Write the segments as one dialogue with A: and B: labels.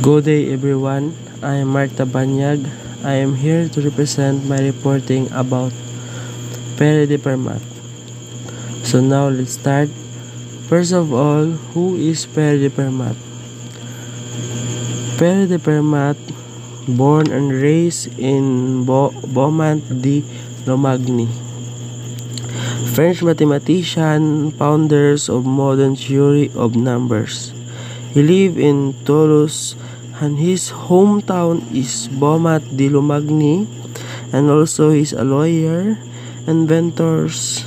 A: Good day everyone, I am Mark Tabanyag. I am here to represent my reporting about Pere de Fermat. So now let's start. First of all, who is Pere de Fermat? Pere de Fermat, born and raised in Beaumont-de-Lomagny, French mathematician, founders of modern theory of numbers. He lived in Toulouse and his hometown is Beaumont-de-Lomagny, and also he's a lawyer, inventors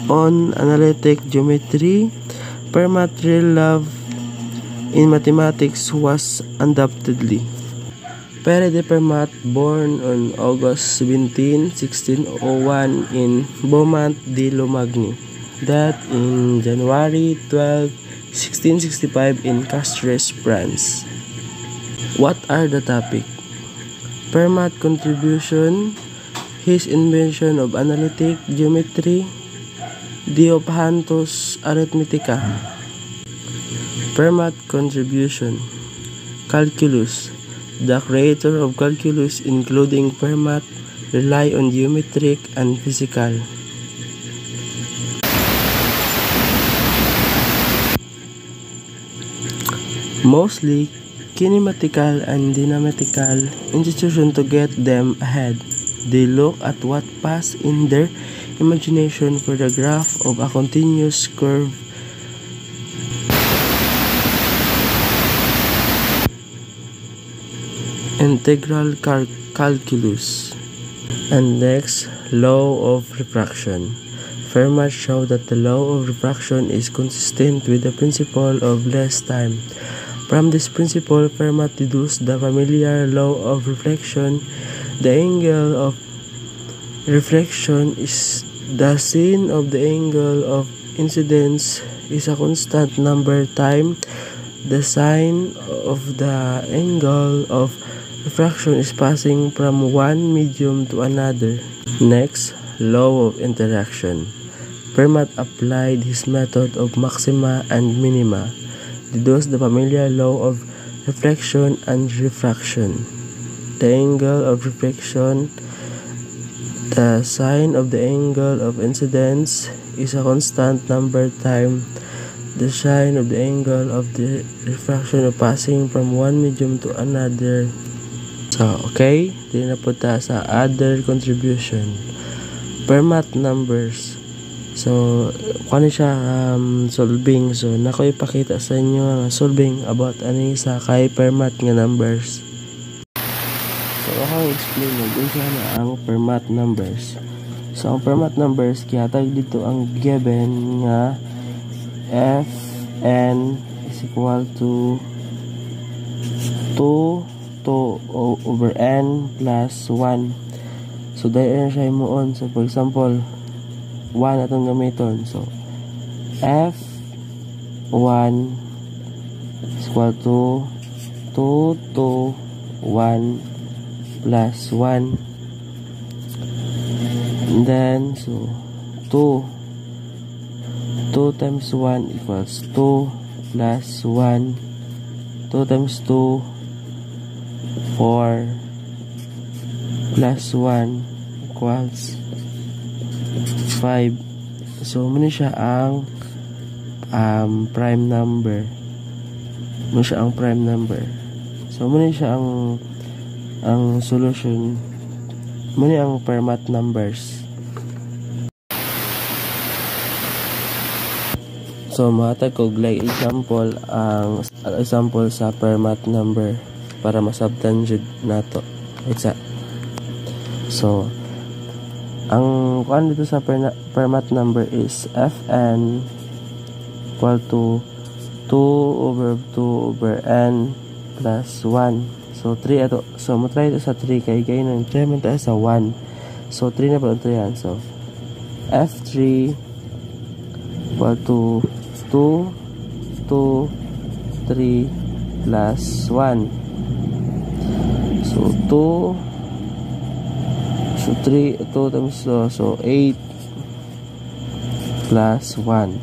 A: on analytic geometry. Fermat's real love in mathematics was undoubtedly. Pere de Fermat, born on August 17, 1601 in Beaumont-de-Lomagny, died in January 12, 1665 in Castres, France. What are the topic? Fermat contribution, his invention of analytic geometry, Diophantus Arithmetica. Fermat contribution, calculus. The creator of calculus, including Fermat, rely on geometric and physical. Mostly kinematical and dynamical institution to get them ahead. They look at what passed in their imagination for the graph of a continuous curve. Integral calculus. And next, law of refraction. Fermat showed that the law of refraction is consistent with the principle of less time. From this principle, Fermat deduced the familiar law of reflection. The angle of reflection is the sine of the angle of incidence is a constant number time the sine of the angle of refraction is passing from one medium to another. Next, law of interaction. Fermat applied his method of maxima and minima, deduced the familiar law of reflection and refraction. The angle of reflection, the sine of the angle of incidence, is a constant number time the sine of the angle of the refraction of passing from one medium to another. So, okay, di na po ta sa other contribution. Fermat numbers. So, kung siya solving. So, nako ipakita sa inyo ang solving about ani sa kay Fermat nga numbers. So, ako explain mo kung siya na ang Fermat numbers. So, ang Fermat numbers, kiyatag dito ang given nga Fn is equal to 2 over n plus 1. So, dahil siya imuon. So, for example, 1 atong gamiton. So, F1 is equal to 2 to 1 plus 1. And then, so, 2 times 1 equals 2 plus 1. 2 times 2, 4 plus 1 equals 5. So, muna siya ang prime number. Muna siya ang prime number. So, muna siya ang solution. Muna ang Fermat numbers. So, mahatag ko like example sa Fermat number para masabtan jud nato. So, ang kuan dito sa Fermat number is Fn equal to 2 over n plus 1. So, 3 ato. So, matry ito sa 3 kay gay nang 3 man tayo sa 1. So, 3 na pala ito yan. So, F3 equal to 2, 3 plus 1. So, 2 So, 3, 2 times 2, so 8 plus 1.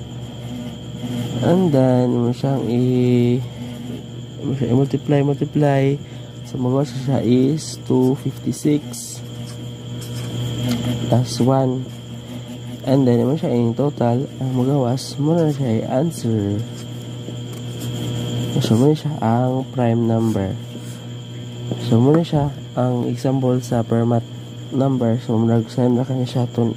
A: And then, mo siyang mo siya i-multiply. So magawa siya is 256 plus 1. And then mo siya in total, ang magawas muna na siya i-answer. So muna siya ang prime number. So muna siya ang example sa per mat number. So nag-send na kanya siya to